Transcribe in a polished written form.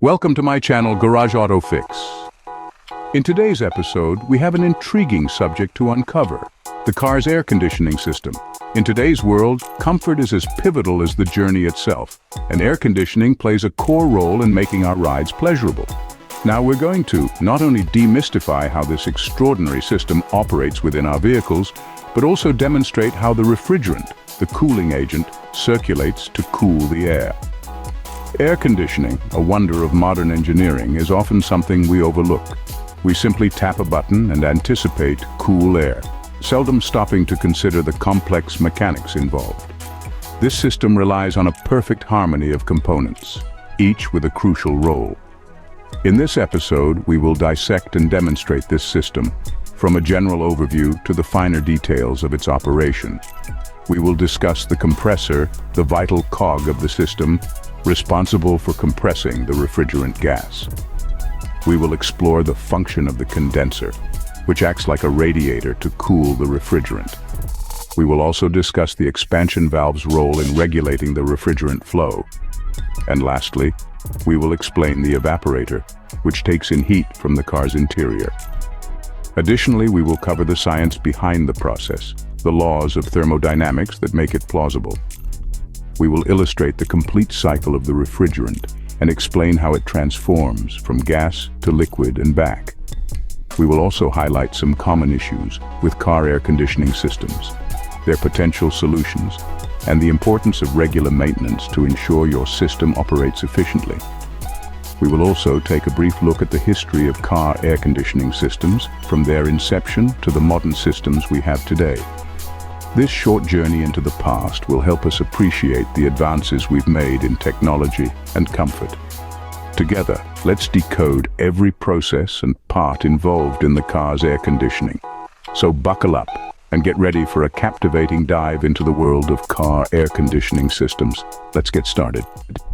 Welcome to my channel, Garage Auto Fix. In today's episode, we have an intriguing subject to uncover: the car's air conditioning system. In today's world, comfort is as pivotal as the journey itself, and air conditioning plays a core role in making our rides pleasurable. Now we're going to not only demystify how this extraordinary system operates within our vehicles, but also demonstrate how the refrigerant, the cooling agent, circulates to cool the air. Air conditioning, a wonder of modern engineering, is often something we overlook. We simply tap a button and anticipate cool air, seldom stopping to consider the complex mechanics involved. This system relies on a perfect harmony of components, each with a crucial role. In this episode, we will dissect and demonstrate this system, from a general overview to the finer details of its operation. We will discuss the compressor, the vital cog of the system, responsible for compressing the refrigerant gas. We will explore the function of the condenser, which acts like a radiator to cool the refrigerant. We will also discuss the expansion valve's role in regulating the refrigerant flow. And lastly, we will explain the evaporator, which takes in heat from the car's interior. Additionally, we will cover the science behind the process, the laws of thermodynamics that make it plausible. We will illustrate the complete cycle of the refrigerant and explain how it transforms from gas to liquid and back. We will also highlight some common issues with car air conditioning systems, their potential solutions, and the importance of regular maintenance to ensure your system operates efficiently. We will also take a brief look at the history of car air conditioning systems, from their inception to the modern systems we have today. This short journey into the past will help us appreciate the advances we've made in technology and comfort. Together, let's decode every process and part involved in the car's air conditioning. So buckle up and get ready for a captivating dive into the world of car air conditioning systems. Let's get started.